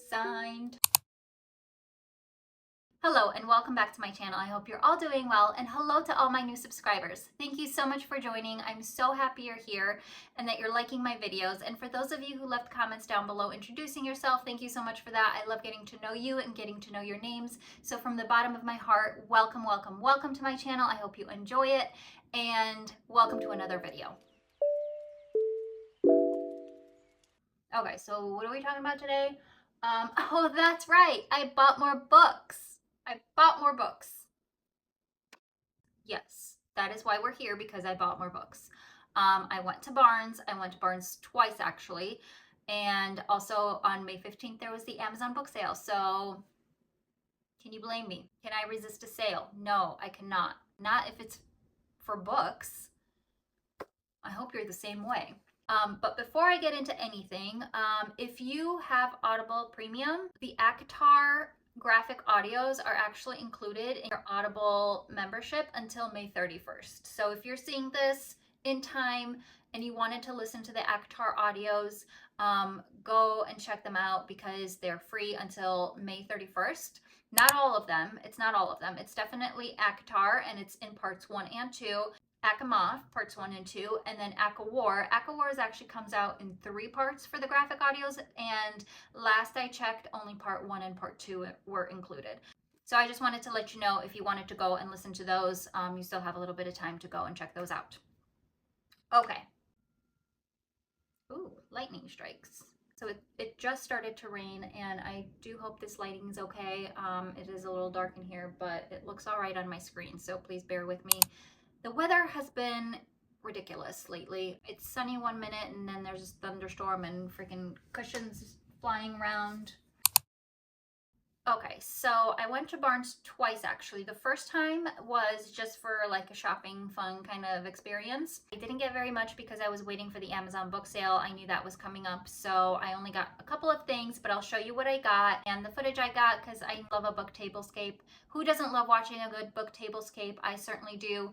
signed. Hello and welcome back to my channel. I hope you're all doing well, and hello to all my new subscribers. Thank you so much for joining. I'm so happy you're here and that you're liking my videos. And for those of you who left comments down below introducing yourself, thank you so much for that. I love getting to know you and getting to know your names. So from the bottom of my heart, welcome, welcome, welcome to my channel. I hope you enjoy it, and welcome to another video. Okay, so what are we talking about today? Oh, that's right. I bought more books. Yes, that is why we're here, because I bought more books. I went to Barnes. I went to Barnes twice, actually. And also on May 15th, there was the Amazon book sale. So can you blame me? Can I resist a sale? No, I cannot. Not if it's for books. I hope you're the same way. But before I get into anything, if you have Audible Premium, the ACOTAR graphic audios are actually included in your Audible membership until May 31st. So if you're seeing this in time and you wanted to listen to the ACOTAR audios, go and check them out because they're free until May 31st. Not all of them. It's not all of them. It's definitely ACOTAR, and it's in parts 1 and 2. ACOMAF, parts 1 and 2, and then ACOWAR. ACOWAR's actually comes out in 3 parts for the graphic audios, and last I checked, only part 1 and part 2 were included. So I just wanted to let you know, if you wanted to go and listen to those, you still have a little bit of time to go and check those out. Okay. Ooh, lightning strikes. So it just started to rain, and I do hope this lighting is okay. It is a little dark in here, but it looks all right on my screen, so please bear with me. The weather has been ridiculous lately. It's sunny one minute and then there's a thunderstorm and freaking cushions flying around. Okay, so I went to Barnes twice, actually. The first time was just for like a shopping fun kind of experience. I didn't get very much because I was waiting for the Amazon book sale. I knew that was coming up, so I only got a couple of things, but I'll show you what I got and the footage I got because I love a book tablescape. Who doesn't love watching a good book tablescape? I certainly do.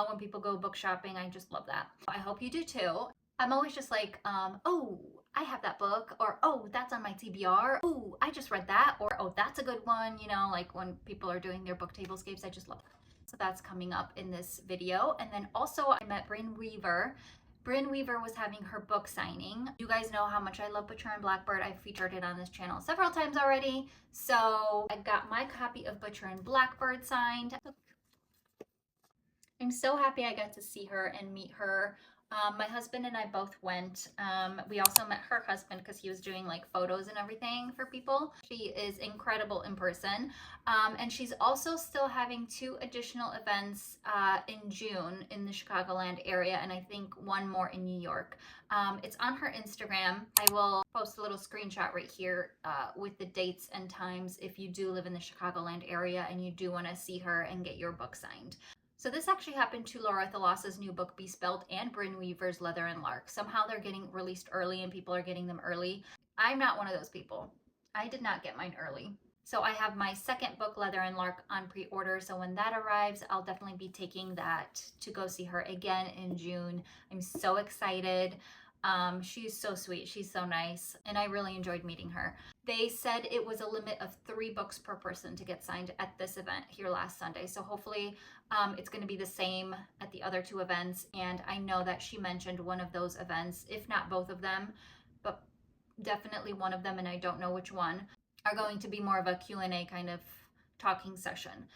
When people go book shopping, I just love that. I hope you do too. I'm always just like, oh, I have that book, or oh, that's on my TBR. Oh, I just read that, or oh, that's a good one. You know, like when people are doing their book tablescapes, I just love that. So that's coming up in this video. And then also I met Brynne Weaver. Brynne Weaver was having her book signing. You guys know how much I love Butcher and Blackbird. I've featured it on this channel several times already. So I got my copy of Butcher and Blackbird signed. I'm so happy I got to see her and meet her. My husband and I both went. We also met her husband because he was doing like photos and everything for people. She is incredible in person. And she's also still having 2 additional events in June in the Chicagoland area, and I think 1 more in New York. It's on her Instagram. I will post a little screenshot right here with the dates and times if you do live in the Chicagoland area and you do want to see her and get your book signed. So this actually happened to Laura Thalassa's new book, Be Spelt, and Brynne Weaver's Leather and Lark. Somehow they're getting released early and people are getting them early. I'm not one of those people. I did not get mine early. So I have my second book, Leather and Lark, on pre-order. So when that arrives, I'll definitely be taking that to go see her again in June. I'm so excited. She's so sweet. She's so nice. And I really enjoyed meeting her. They said it was a limit of 3 books per person to get signed at this event here last Sunday. So hopefully it's going to be the same at the other 2 events. And I know that she mentioned one of those events, if not both of them, but definitely one of them, and I don't know which one, are going to be more of a Q&A kind of talking session.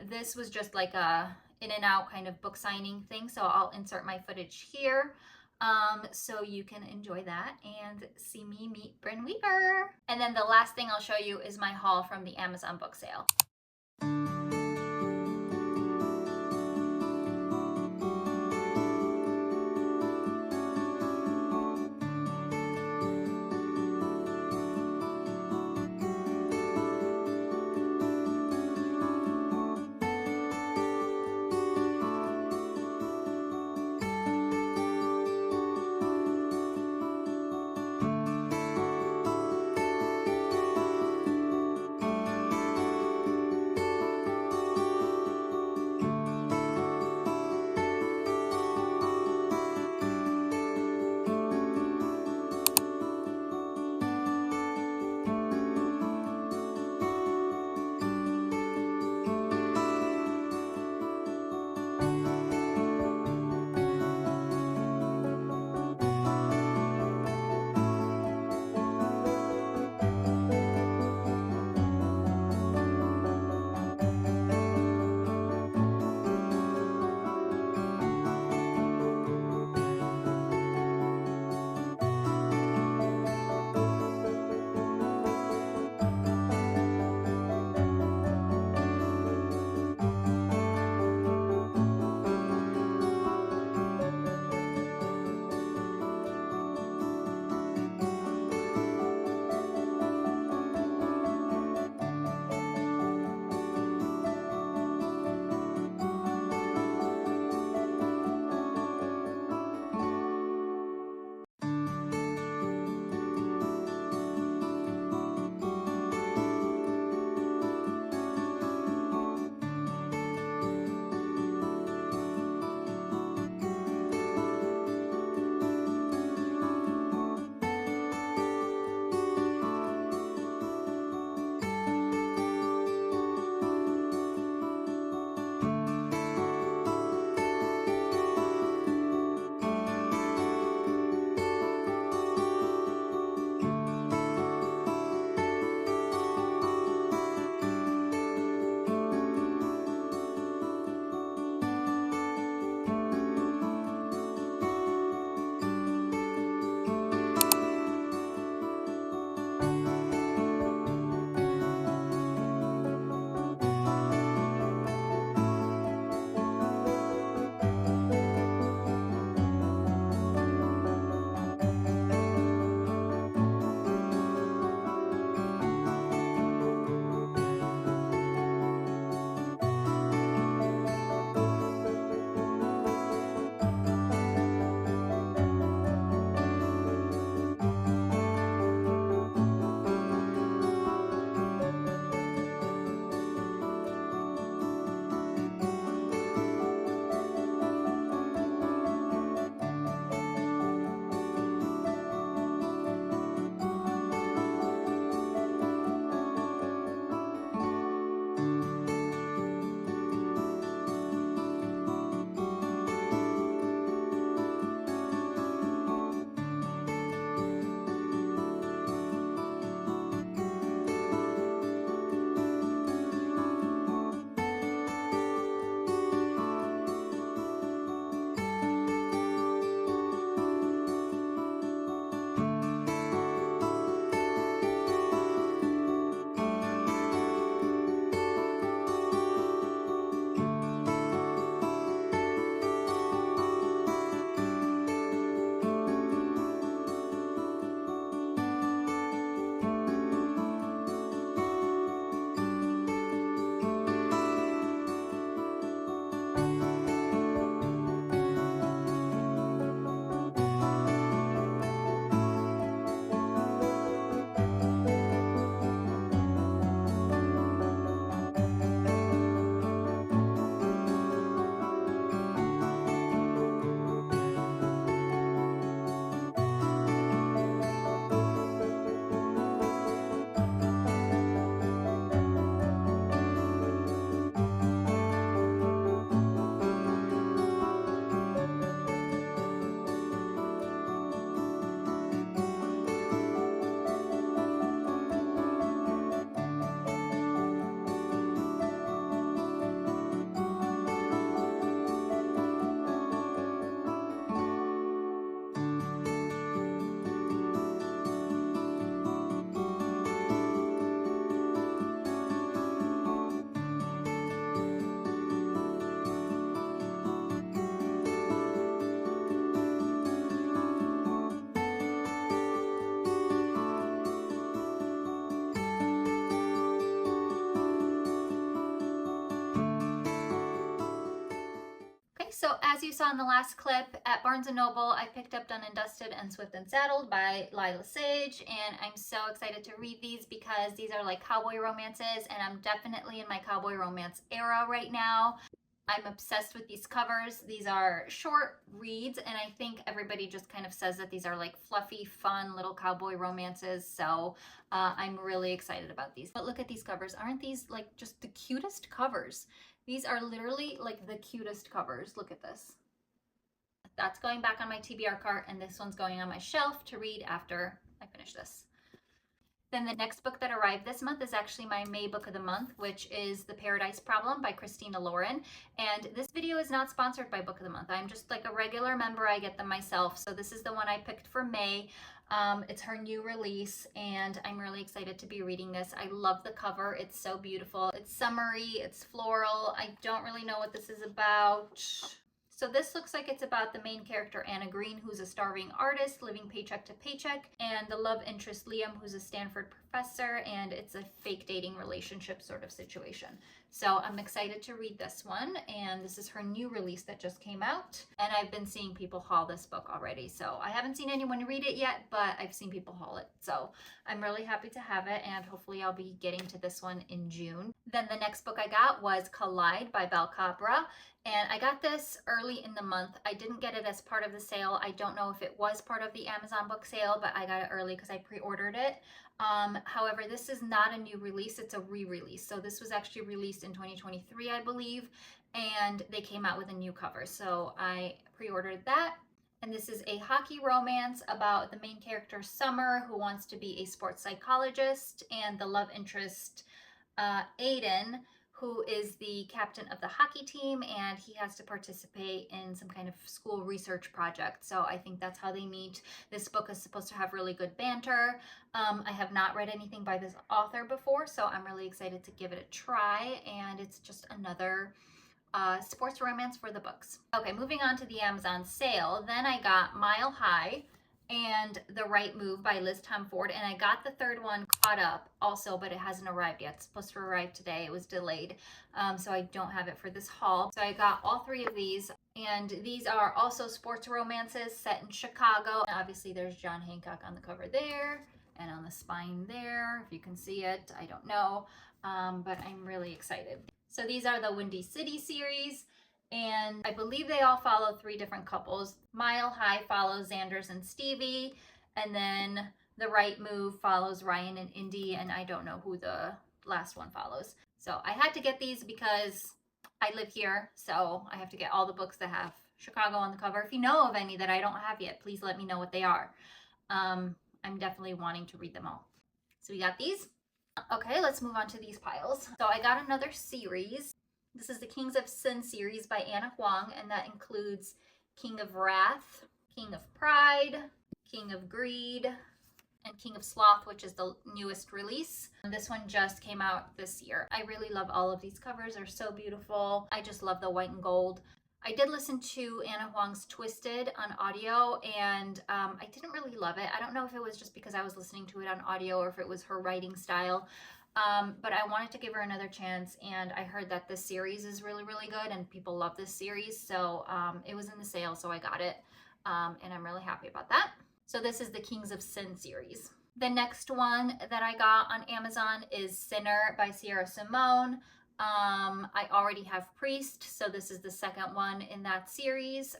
This was just like a in and out kind of book signing thing. So I'll insert my footage here. So you can enjoy that and see me meet Brynne Weaver. And then the last thing I'll show you is my haul from the Amazon book sale. So as you saw in the last clip, at Barnes & Noble, I picked up Done and Dusted and Swift and Saddled by Lila Sage, and I'm so excited to read these because these are like cowboy romances, and I'm definitely in my cowboy romance era right now. I'm obsessed with these covers. These are short reads, and I think everybody just kind of says that these are like fluffy, fun little cowboy romances, so I'm really excited about these. But look at these covers. Aren't these like just the cutest covers? These are literally like the cutest covers. Look at this. That's going back on my TBR cart, and this one's going on my shelf to read after I finish this. Then the next book that arrived this month is actually my May book of the month, which is The Paradise Problem by Christina Lauren. And this video is not sponsored by Book of the Month. I'm just like a regular member. I get them myself. So this is the one I picked for May. It's her new release, and I'm really excited to be reading this. I love the cover. It's so beautiful. It's summery. It's floral. I don't really know what this is about. So this looks like it's about the main character, Anna Green, who's a starving artist living paycheck to paycheck, and the love interest, Liam, who's a Stanford professor, and it's a fake dating relationship sort of situation. So I'm excited to read this one, and this is her new release that just came out, and I've been seeing people haul this book already. So I haven't seen anyone read it yet, but I've seen people haul it. So I'm really happy to have it, and hopefully I'll be getting to this one in June. Then the next book I got was Collide by Bel Cabra. And I got this early in the month. I didn't get it as part of the sale. I don't know if it was part of the Amazon book sale, but I got it early because I pre-ordered it. However, this is not a new release. It's a re-release. So this was actually released in 2023, I believe, and they came out with a new cover. So I pre-ordered that. And this is a hockey romance about the main character, Summer, who wants to be a sports psychologist, and the love interest, Aiden, who is the captain of the hockey team, and he has to participate in some kind of school research project. So I think that's how they meet. This book is supposed to have really good banter. I have not read anything by this author before, so I'm really excited to give it a try, and it's just another sports romance for the books. Okay, moving on to the Amazon sale. Then I got Mile High and The Right Move by Liz Tomford, and I got the third one caught up also, but it hasn't arrived yet. It's supposed to arrive today. It was delayed, so I don't have it for this haul. So I got all three of these, and these are also sports romances set in Chicago. Obviously there's John Hancock on the cover there and on the spine there, if you can see it. I don't know, but I'm really excited. So these are the Windy City series, and I believe they all follow three different couples. Mile High follows Xanders and Stevie, and then The Right Move follows Ryan and Indy, and I don't know who the last one follows. So I had to get these because I live here, so I have to get all the books that have Chicago on the cover. If you know of any that I don't have yet, please let me know what they are. I'm definitely wanting to read them all. So we got these. Okay, let's move on to these piles. So I got another series. This is the Kings of Sin series by Anna Huang, and that includes King of Wrath, King of Pride, King of Greed, and King of Sloth, which is the newest release. And this one just came out this year. I really love all of these covers. They're so beautiful. I just love the white and gold. I did listen to Anna Huang's Twisted on audio, and I didn't really love it. I don't know if it was just because I was listening to it on audio or if it was her writing style. But I wanted to give her another chance, and I heard that this series is really, really good and people love this series. So it was in the sale, so I got it, and I'm really happy about that. So this is the Kings of Sin series. The next one that I got on Amazon is Sinner by Sierra Simone. I already have Priest, so this is the second one in that series.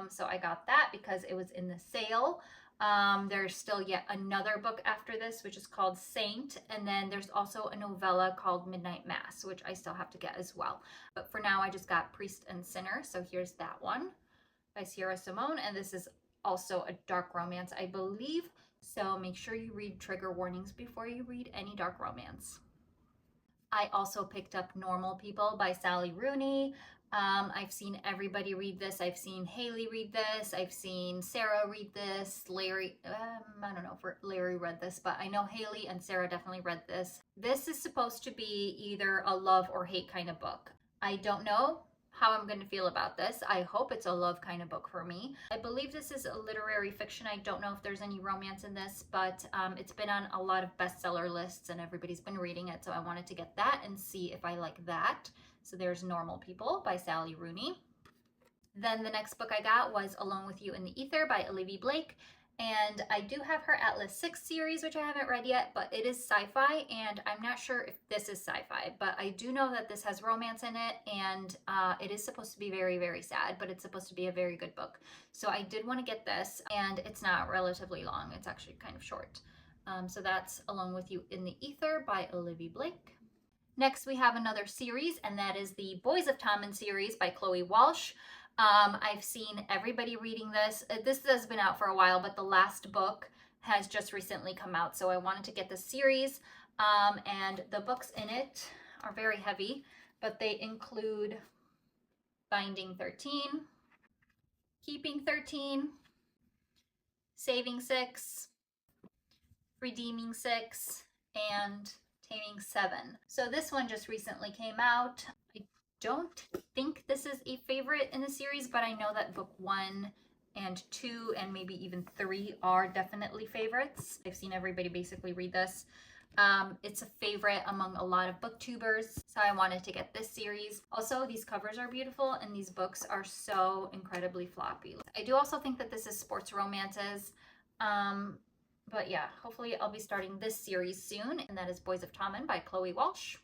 So I got that because it was in the sale. There's still yet another book after this, which is called Saint, and then there's also a novella called Midnight Mass, which I still have to get as well. But for now, I just got Priest and Sinner, so here's that one by Sierra Simone, and this is also a dark romance, I believe, so make sure you read trigger warnings before you read any dark romance. I also picked up Normal People by Sally Rooney. I've seen everybody read this. I've seen Haley read this. I've seen Sarah read this. Larry, I don't know if Larry read this, but I know Haley and Sarah definitely read this. This is supposed to be either a love or hate kind of book. I don't know how I'm going to feel about this. I hope it's a love kind of book for me. I believe this is a literary fiction. I don't know if there's any romance in this, but it's been on a lot of bestseller lists and everybody's been reading it, so I wanted to get that and see if I like that. So there's Normal People by Sally Rooney. Then the next book I got was Alone with You in the Ether by Olivia Blake. And I do have her Atlas 6 series, which I haven't read yet, but it is sci-fi, and I'm not sure if this is sci-fi, but I do know that this has romance in it, and it is supposed to be very, very sad, but it's supposed to be a very good book. So I did want to get this, and it's not relatively long. It's actually kind of short. So that's Alone with You in the Ether by Olivia Blake. Next, we have another series, and that is the Boys of Tommen series by Chloe Walsh. I've seen everybody reading this. This has been out for a while, but the last book has just recently come out, so I wanted to get the series. And the books in it are very heavy, but they include Binding 13, Keeping 13, Saving 6, Redeeming 6, and Taming 7. So this one just recently came out. I don't think this is a favorite in the series, but I know that book 1 and 2 and maybe even 3 are definitely favorites. I've seen everybody basically read this. It's a favorite among a lot of booktubers, so I wanted to get this series. Also, these covers are beautiful and these books are so incredibly floppy. I do also think that this is sports romances. But yeah, hopefully I'll be starting this series soon, and that is Boys of Tommen by Chloe Walsh.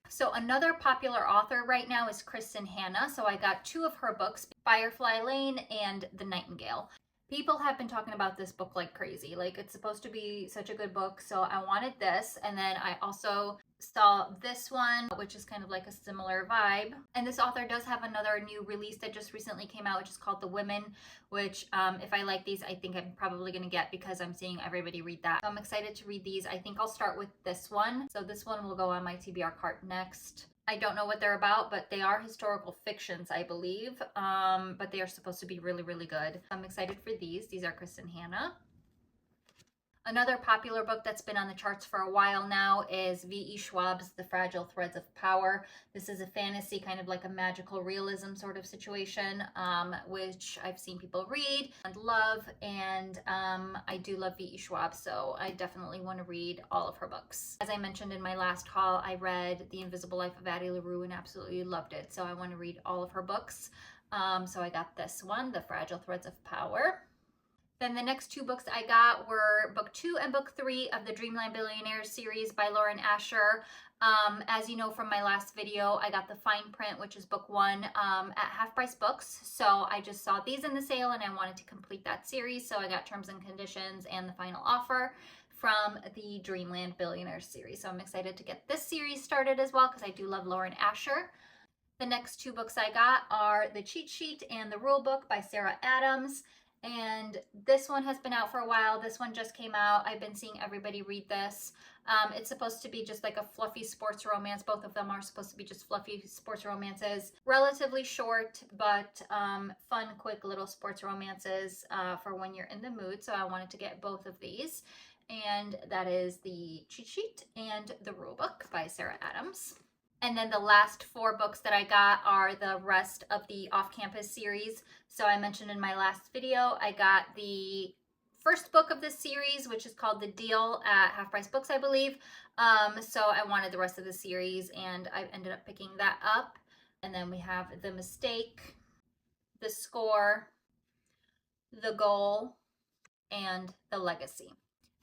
So another popular author right now is Kristen Hanna. So I got 2 of her books, Firefly Lane and The Nightingale. People have been talking about this book like crazy. Like, it's supposed to be such a good book, so I wanted this. And then I also saw this one, which is kind of like a similar vibe. And this author does have another new release that just recently came out, which is called The Women, which if I like these, I think I'm probably going to get because I'm seeing everybody read that. So I'm excited to read these. I think I'll start with this one. So this one will go on my TBR cart next. I don't know what they're about, but they are historical fictions, I believe. But they are supposed to be really, really good. I'm excited for these. These are Kristen Hanna. Another popular book that's been on the charts for a while now is V.E. Schwab's The Fragile Threads of Power. This is a fantasy, kind of like a magical realism sort of situation, which I've seen people read and love, and I do love V.E. Schwab, so I definitely want to read all of her books. As I mentioned in my last haul, I read The Invisible Life of Addie LaRue and absolutely loved it, so I want to read all of her books. So I got this one, The Fragile Threads of Power. Then the next 2 books I got were book 2 and book 3 of the Dreamland Billionaires series by Lauren Asher. As you know from my last video, I got the fine print, which is book 1 at Half Price Books. So I just saw these in the sale and I wanted to complete that series. So I got terms and conditions and the final offer from the Dreamland Billionaires series. So I'm excited to get this series started as well because I do love Lauren Asher. The next 2 books I got are The Cheat Sheet and The Rule Book by Sarah Adams. And this one has been out for a while. This one just came out. I've been seeing everybody read this. It's supposed to be just like a fluffy sports romance. Both of them are supposed to be just fluffy sports romances. Relatively short, but fun, quick little sports romances for when you're in the mood. So I wanted to get both of these. And that is The Cheat Sheet and The Rule Book by Sarah Adams. And then the last 4 books that I got are the rest of the off-campus series. So I mentioned in my last video, I got the first book of this series, which is called The Deal at Half Price Books, I believe. So I wanted the rest of the series and I ended up picking that up. And then we have The Mistake, The Score, The Goal, and The Legacy.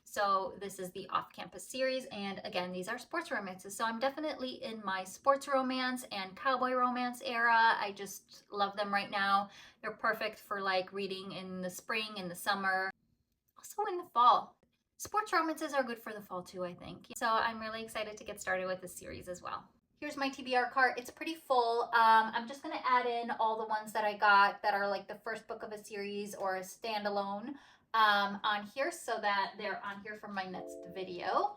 So this is the off-campus series, and again, these are sports romances. So I'm definitely in my sports romance and cowboy romance era. I just love them right now. They're perfect for like reading in the spring, in the summer, also in the fall. Sports romances are good for the fall too, I think. So I'm really excited to get started with this series as well. Here's my TBR cart. It's pretty full. I'm just gonna add in all the ones that I got that are like the first book of a series or a standalone on here so that they're on here for my next video.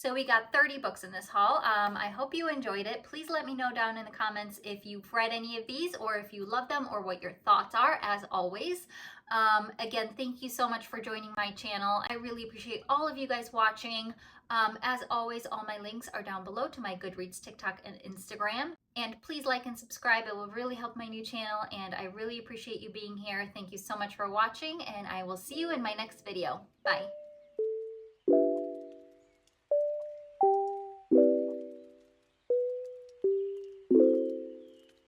So we got 30 books in this haul. I hope you enjoyed it. Please let me know down in the comments if you've read any of these or if you love them or what your thoughts are, as always. Again, thank you so much for joining my channel. I really appreciate all of you guys watching. As always, all my links are down below to my Goodreads, TikTok, and Instagram. And please like and subscribe. It will really help my new channel, and I really appreciate you being here. Thank you so much for watching, and I will see you in my next video. Bye.